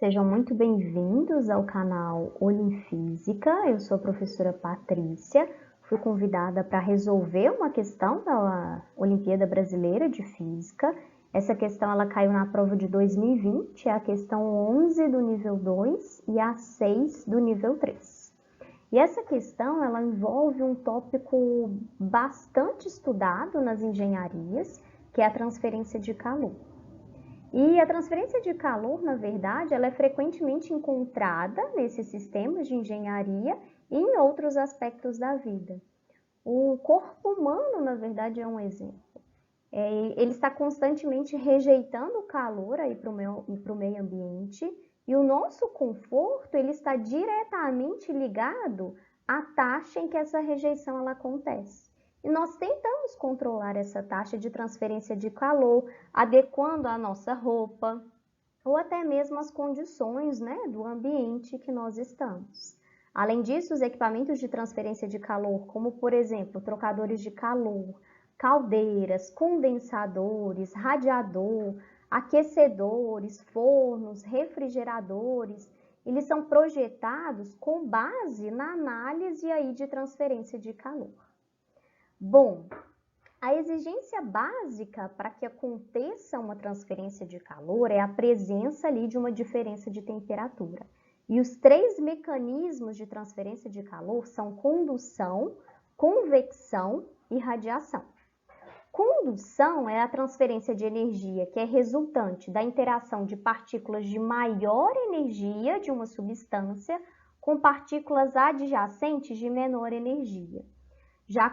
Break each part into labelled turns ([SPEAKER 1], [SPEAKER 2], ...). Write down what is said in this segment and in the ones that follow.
[SPEAKER 1] Sejam muito bem-vindos ao canal Olimfísica. Eu sou a professora Patrícia. Fui convidada para resolver uma questão da Olimpíada Brasileira de Física. Essa questão ela caiu na prova de 2020, é a questão 11 do nível 2 e a 6 do nível 3. E essa questão ela envolve um tópico bastante estudado nas engenharias, que é a transferência de calor. E a transferência de calor, na verdade, ela é frequentemente encontrada nesses sistemas de engenharia e em outros aspectos da vida. O corpo humano, na verdade, é um exemplo. Ele está constantemente rejeitando o calor para o meio ambiente e o nosso conforto ele está diretamente ligado à taxa em que essa rejeição ela acontece. E nós tentamos controlar essa taxa de transferência de calor, adequando a nossa roupa, ou até mesmo as condições, do ambiente que nós estamos. Além disso, os equipamentos de transferência de calor, como por exemplo, trocadores de calor, caldeiras, condensadores, radiador, aquecedores, fornos, refrigeradores, eles são projetados com base na análise aí de transferência de calor. Bom, a exigência básica para que aconteça uma transferência de calor é a presença ali de uma diferença de temperatura. E os três mecanismos de transferência de calor são condução, convecção e radiação. Condução é a transferência de energia que é resultante da interação de partículas de maior energia de uma substância com partículas adjacentes de menor energia. Já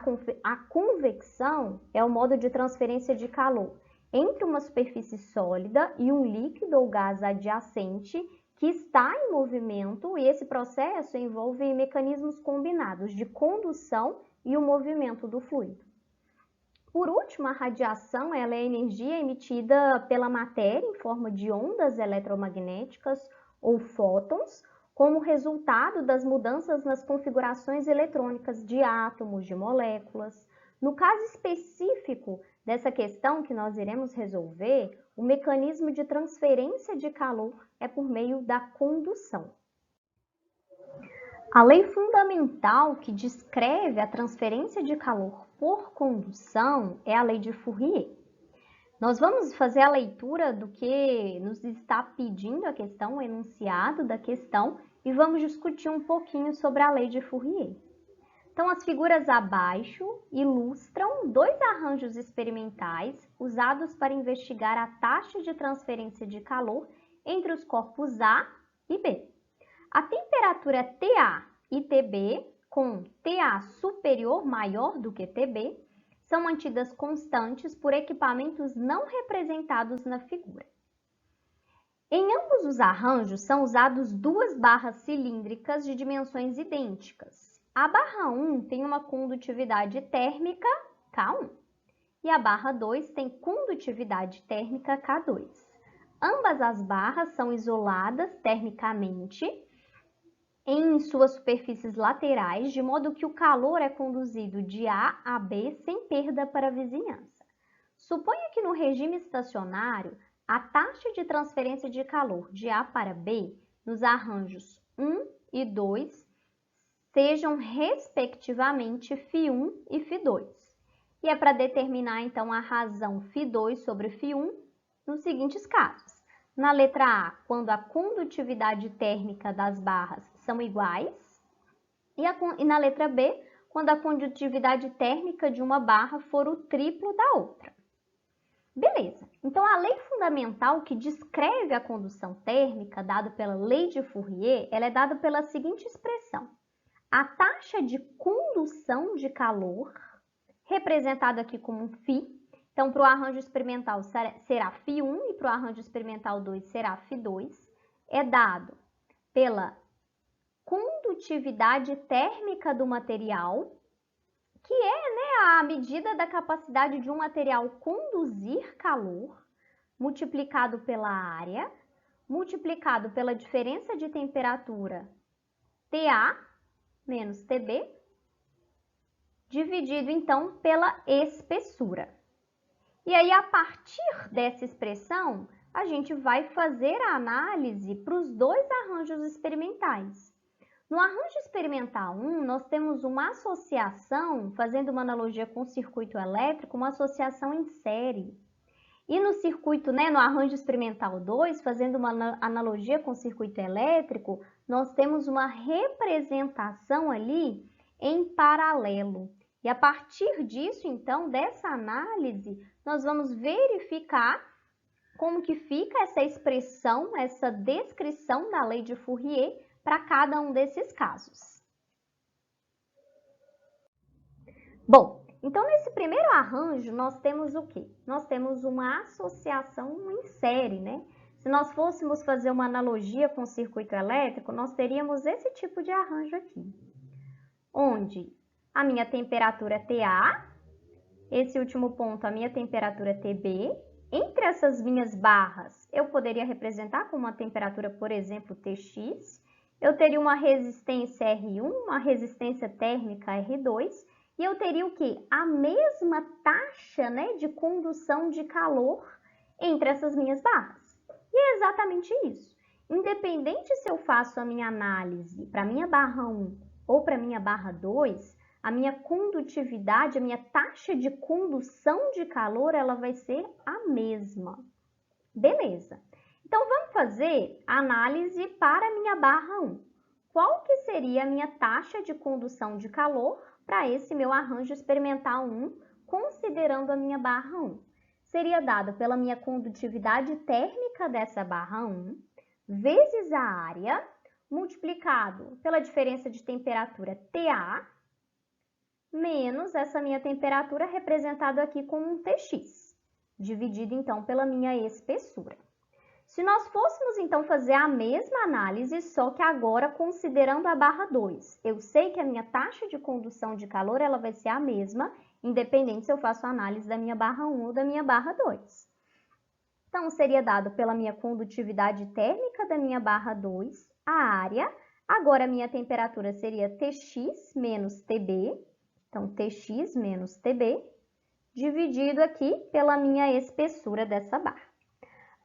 [SPEAKER 1] a convecção é o modo de transferência de calor entre uma superfície sólida e um líquido ou gás adjacente que está em movimento, e esse processo envolve mecanismos combinados de condução e o movimento do fluido. Por último, a radiação ela é a energia emitida pela matéria em forma de ondas eletromagnéticas ou fótons, como resultado das mudanças nas configurações eletrônicas de átomos, de moléculas. No caso específico dessa questão que nós iremos resolver, o mecanismo de transferência de calor é por meio da condução. A lei fundamental que descreve a transferência de calor por condução é a lei de Fourier. Nós vamos fazer a leitura do que nos está pedindo a questão, o enunciado da questão, e vamos discutir um pouquinho sobre a lei de Fourier. Então, as figuras abaixo ilustram dois arranjos experimentais usados para investigar a taxa de transferência de calor entre os corpos A e B. A temperatura TA e TB, com TA superior maior do que TB, são mantidas constantes por equipamentos não representados na figura. Em ambos os arranjos são usados duas barras cilíndricas de dimensões idênticas. A barra 1 tem uma condutividade térmica K1 e a barra 2 tem condutividade térmica K2. Ambas as barras são isoladas termicamente em suas superfícies laterais, de modo que o calor é conduzido de A a B sem perda para a vizinhança. Suponha que no regime estacionário, a taxa de transferência de calor de A para B, nos arranjos 1 e 2, sejam respectivamente φ1 e φ2. E é para determinar, então, a razão φ2 sobre φ1 nos seguintes casos. Na letra A, quando a condutividade térmica das barras são iguais, e na letra B, quando a condutividade térmica de uma barra for o triplo da outra. Beleza, então a lei fundamental que descreve a condução térmica, dada pela lei de Fourier, ela é dada pela seguinte expressão. A taxa de condução de calor, representada aqui como um φ, então para o arranjo experimental será φ1 e para o arranjo experimental 2 será φ2, é dado pela condutividade térmica do material, que é a medida da capacidade de um material conduzir calor, multiplicado pela área, multiplicado pela diferença de temperatura TA menos TB, dividido então pela espessura. E aí, a partir dessa expressão, a gente vai fazer a análise para os dois arranjos experimentais. No arranjo experimental 1, nós temos uma associação, fazendo uma analogia com o circuito elétrico, uma associação em série. E no circuito, no arranjo experimental 2, fazendo uma analogia com o circuito elétrico, nós temos uma representação ali em paralelo. E a partir disso, então, dessa análise, nós vamos verificar como que fica essa expressão, essa descrição da lei de Fourier para cada um desses casos. Bom, então nesse primeiro arranjo nós temos o quê? Nós temos uma associação em série, né? Se nós fôssemos fazer uma analogia com o circuito elétrico, nós teríamos esse tipo de arranjo aqui, onde a minha temperatura é TA, esse último ponto a minha temperatura é TB. Entre essas minhas barras, eu poderia representar como uma temperatura, por exemplo, TX. Eu teria uma resistência R1, uma resistência térmica R2, e eu teria o quê? A mesma taxa, de condução de calor entre essas minhas barras. E é exatamente isso. Independente se eu faço a minha análise para a minha barra 1 ou para a minha barra 2, a minha condutividade, a minha taxa de condução de calor, ela vai ser a mesma. Beleza. Então, vamos fazer a análise para a minha barra 1. Qual que seria a minha taxa de condução de calor para esse meu arranjo experimental 1, considerando a minha barra 1? Seria dado pela minha condutividade térmica dessa barra 1, vezes a área, multiplicado pela diferença de temperatura TA, menos essa minha temperatura representada aqui como um Tx, dividido então pela minha espessura. Se nós fôssemos então fazer a mesma análise, só que agora considerando a barra 2, eu sei que a minha taxa de condução de calor ela vai ser a mesma, independente se eu faço a análise da minha barra 1 ou da minha barra 2. Então, seria dado pela minha condutividade térmica da minha barra 2, a área. Agora, a minha temperatura seria Tx menos Tb, então Tx menos Tb, dividido aqui pela minha espessura dessa barra.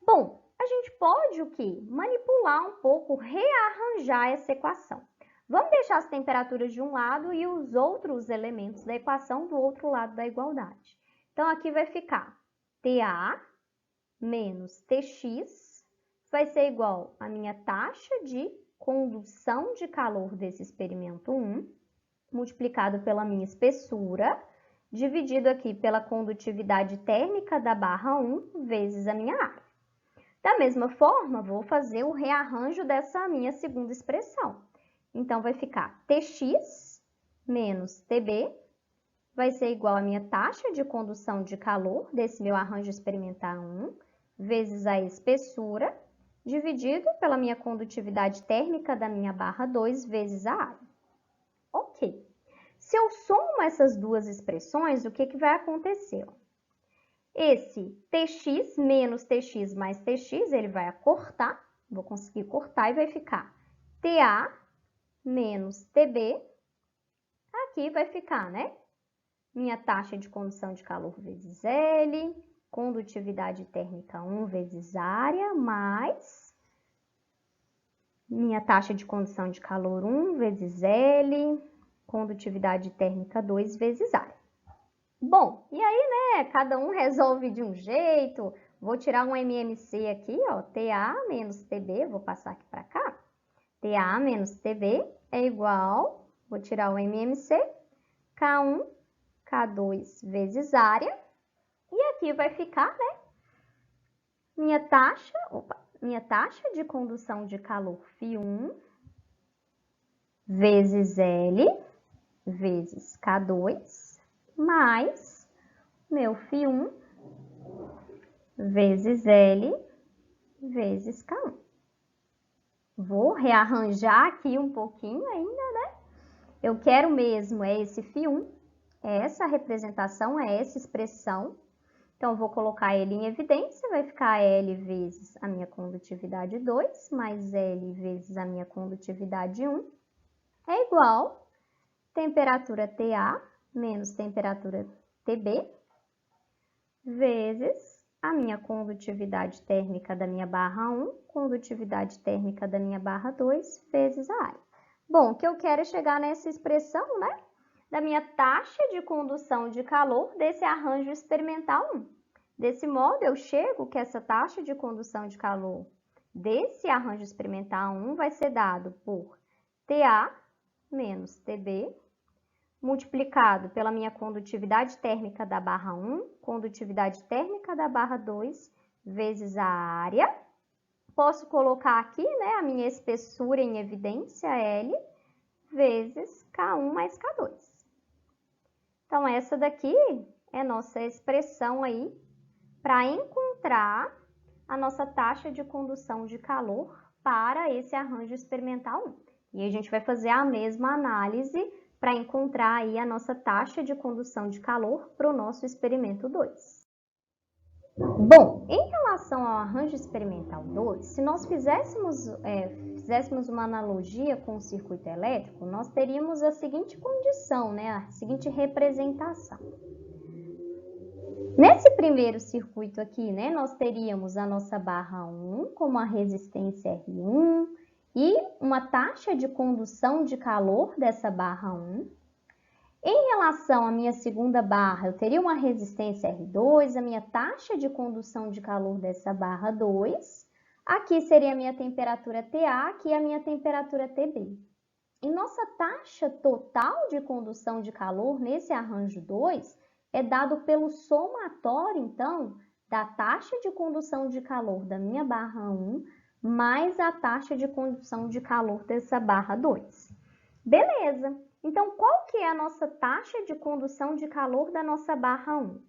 [SPEAKER 1] Bom, a gente pode o quê? Manipular um pouco, rearranjar essa equação. Vamos deixar as temperaturas de um lado e os outros elementos da equação do outro lado da igualdade. Então, aqui vai ficar TA menos Tx vai ser igual à minha taxa de condução de calor desse experimento 1, multiplicado pela minha espessura, dividido aqui pela condutividade térmica da barra 1 vezes a minha área. Da mesma forma, vou fazer o rearranjo dessa minha segunda expressão. Então, vai ficar Tx menos Tb vai ser igual à minha taxa de condução de calor desse meu arranjo experimental 1, vezes a espessura, dividido pela minha condutividade térmica da minha barra 2 vezes a área. Ok. Se eu somo essas duas expressões, o que vai acontecer? Esse Tx menos Tx mais Tx, ele vai acortar, vou conseguir cortar e vai ficar Ta menos Tb. Aqui vai ficar, minha taxa de condução de calor vezes L, condutividade térmica 1 vezes área, mais minha taxa de condução de calor 1 vezes L, condutividade térmica 2 vezes área. Bom, e aí, cada um resolve de um jeito. Vou tirar um MMC aqui, ó, TA menos TB, vou passar aqui para cá. TA menos TB é igual, vou tirar o MMC, K1, K2 vezes área. E aqui vai ficar, minha taxa de condução de calor Φ1 vezes L vezes K2 mais meu Φ1 vezes L vezes K1. Vou rearranjar aqui um pouquinho ainda, Eu quero mesmo esse Φ1, essa representação, essa expressão. Então, eu vou colocar ele em evidência, vai ficar L vezes a minha condutividade 2, mais L vezes a minha condutividade 1, é igual temperatura TA menos temperatura TB, vezes a minha condutividade térmica da minha barra 1, condutividade térmica da minha barra 2, vezes a área. Bom, o que eu quero é chegar nessa expressão, né, da minha taxa de condução de calor desse arranjo experimental 1. Desse modo, eu chego que essa taxa de condução de calor desse arranjo experimental 1 vai ser dado por TA menos TB, multiplicado pela minha condutividade térmica da barra 1, condutividade térmica da barra 2, vezes a área. Posso colocar aqui, né, a minha espessura em evidência, L, vezes K1 mais K2. Então, essa daqui é nossa expressão aí para encontrar a nossa taxa de condução de calor para esse arranjo experimental 1. E a gente vai fazer a mesma análise para encontrar aí a nossa taxa de condução de calor para o nosso experimento 2. Bom, em relação ao arranjo experimental 2, se nós fizéssemos uma analogia com o circuito elétrico, nós teríamos a seguinte condição, né? A seguinte representação. Nesse primeiro circuito aqui, né, nós teríamos a nossa barra 1 com uma resistência R1 e uma taxa de condução de calor dessa barra 1. Em relação à minha segunda barra, eu teria uma resistência R2, a minha taxa de condução de calor dessa barra 2. Aqui seria a minha temperatura TA, aqui a minha temperatura TB. E nossa taxa total de condução de calor nesse arranjo 2 é dado pelo somatório, então, da taxa de condução de calor da minha barra 1 mais a taxa de condução de calor dessa barra 2. Beleza! Então, qual que é a nossa taxa de condução de calor da nossa barra 1?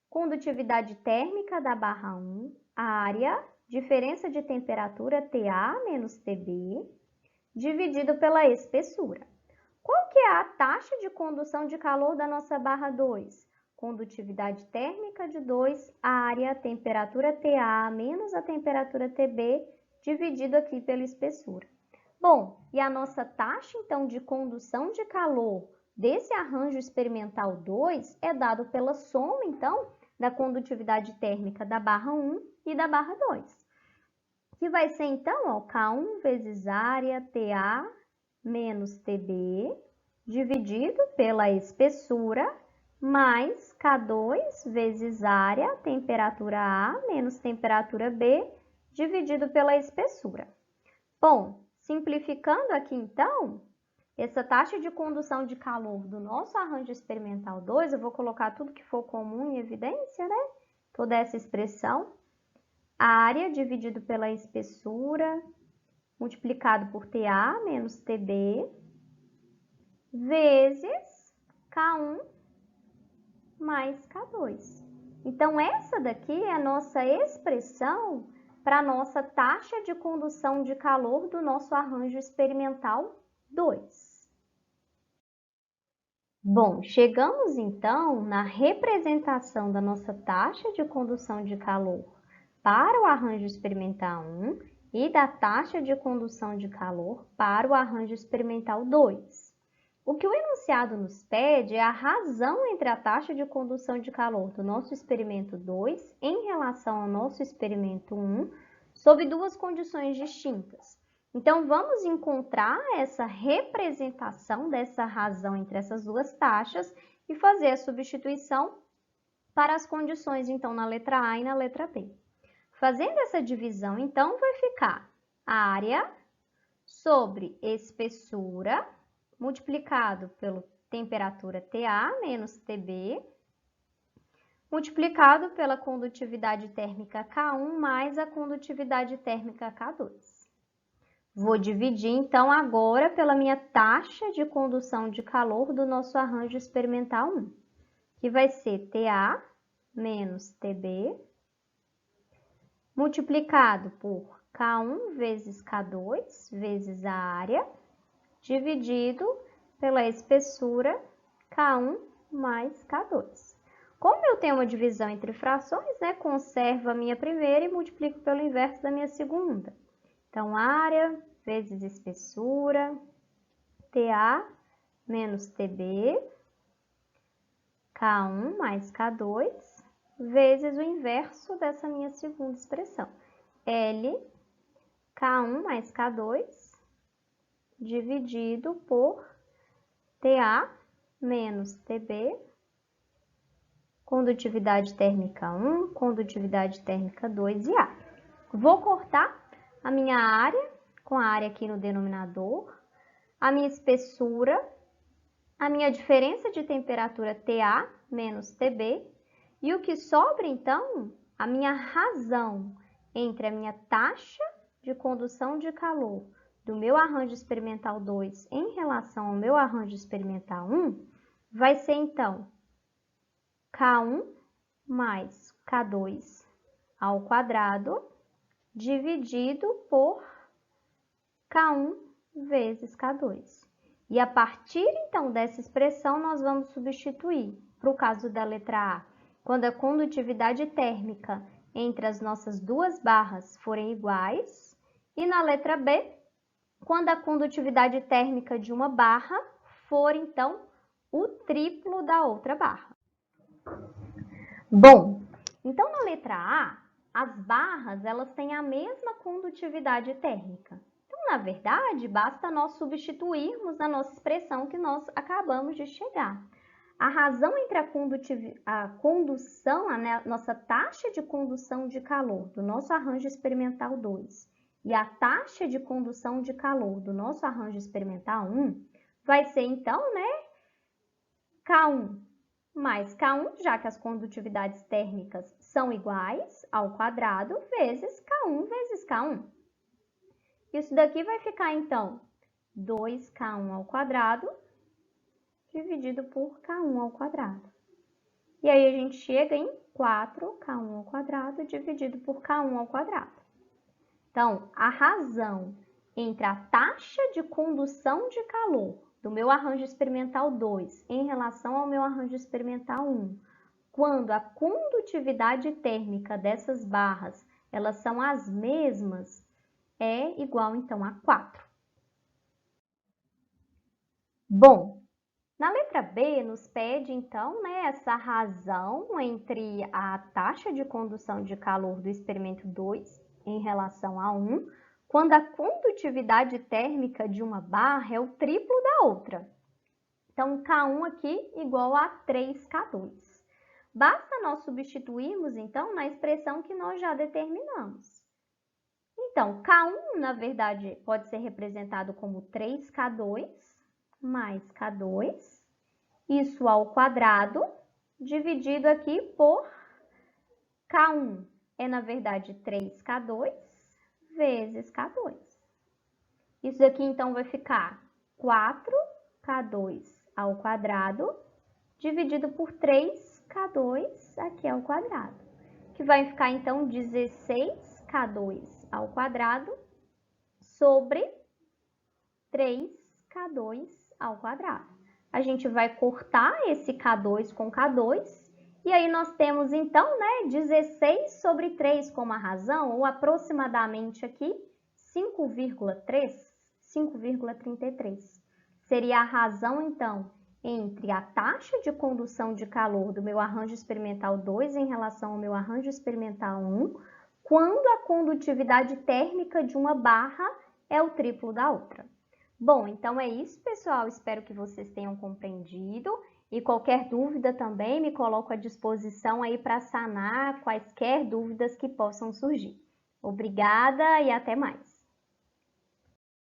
[SPEAKER 1] Condutividade térmica da barra 1, área, diferença de temperatura TA menos TB, dividido pela espessura. Qual que é a taxa de condução de calor da nossa barra 2? Condutividade térmica de 2, área, temperatura TA menos a temperatura TB, dividido aqui pela espessura. Bom, e a nossa taxa, então, de condução de calor desse arranjo experimental 2 é dado pela soma, então, da condutividade térmica da barra 1 e da barra 2. Que vai ser, então, ó, K1 vezes área TA menos TB, dividido pela espessura, mais K2 vezes área, temperatura A menos temperatura B, dividido pela espessura. Bom, simplificando aqui então, essa taxa de condução de calor do nosso arranjo experimental 2, eu vou colocar tudo que for comum em evidência, né? Toda essa expressão. Área dividido pela espessura, multiplicado por TA menos TB, vezes K1 mais K2. Então, essa daqui é a nossa expressão para a nossa taxa de condução de calor do nosso arranjo experimental 2. Bom, chegamos então na representação da nossa taxa de condução de calor para o arranjo experimental 1 e da taxa de condução de calor para o arranjo experimental 2. O que o enunciado nos pede é a razão entre a taxa de condução de calor do nosso experimento 2 em relação ao nosso experimento 1, sob duas condições distintas. Então, vamos encontrar essa representação dessa razão entre essas duas taxas e fazer a substituição para as condições, então, na letra A e na letra B. Fazendo essa divisão, então, vai ficar área sobre espessura multiplicado pela temperatura TA menos TB, multiplicado pela condutividade térmica K1 mais a condutividade térmica K2. Vou dividir, então, agora pela minha taxa de condução de calor do nosso arranjo experimental 1, que vai ser TA menos TB, multiplicado por K1 vezes K2 vezes a área, dividido pela espessura K1 mais K2. Como eu tenho uma divisão entre frações, né, conservo a minha primeira e multiplico pelo inverso da minha segunda. Então, área vezes espessura, TA menos TB, K1 mais K2, vezes o inverso dessa minha segunda expressão. L, K1 mais K2, dividido por TA menos TB, condutividade térmica 1, condutividade térmica 2 e A. Vou cortar a minha área, com a área aqui no denominador, a minha espessura, a minha diferença de temperatura TA menos TB, e o que sobra, então, a minha razão entre a minha taxa de condução de calor do meu arranjo experimental 2 em relação ao meu arranjo experimental 1, vai ser, então, K1 mais K2 ao quadrado, dividido por K1 vezes K2. E a partir, então, dessa expressão, nós vamos substituir, para o caso da letra A, quando a condutividade térmica entre as nossas duas barras forem iguais, e na letra B, quando a condutividade térmica de uma barra for, então, o triplo da outra barra. Bom, então na letra A, as barras elas têm a mesma condutividade térmica. Então, na verdade, basta nós substituirmos na nossa expressão que nós acabamos de chegar. A razão entre a condução, a nossa taxa de condução de calor do nosso arranjo experimental 2 e a taxa de condução de calor do nosso arranjo experimental 1 vai ser, então, K1 mais K1, já que as condutividades térmicas são iguais ao quadrado, vezes K1 vezes K1. Isso daqui vai ficar, então, 2K1 ao quadrado dividido por K1 ao quadrado. E aí a gente chega em 4K1 ao quadrado dividido por K1 ao quadrado. Então, a razão entre a taxa de condução de calor do meu arranjo experimental 2 em relação ao meu arranjo experimental 1, quando a condutividade térmica dessas barras elas são as mesmas, é igual, então, a 4. Bom, na letra B, nos pede, então, essa razão entre a taxa de condução de calor do experimento 2 em relação a 1, quando a condutividade térmica de uma barra é o triplo da outra. Então, K1 aqui igual a 3K2. Basta nós substituirmos, então, na expressão que nós já determinamos. Então, K1, na verdade, pode ser representado como 3K2 mais K2, isso ao quadrado, dividido aqui por K1 é, na verdade, 3K2 vezes K2. Isso daqui, então, vai ficar 4K2 ao quadrado, dividido por 3K2 aqui ao quadrado, que vai ficar, então, 16K2 ao quadrado sobre 3K2 ao quadrado. A gente vai cortar esse K2 com K2, e aí nós temos, então, 16 sobre 3 como a razão, ou aproximadamente aqui 5,3, 5,33. Seria a razão, então, entre a taxa de condução de calor do meu arranjo experimental 2 em relação ao meu arranjo experimental 1, quando a condutividade térmica de uma barra é o triplo da outra. Bom, então é isso, pessoal. Espero que vocês tenham compreendido. E qualquer dúvida também me coloco à disposição aí para sanar quaisquer dúvidas que possam surgir. Obrigada e até mais!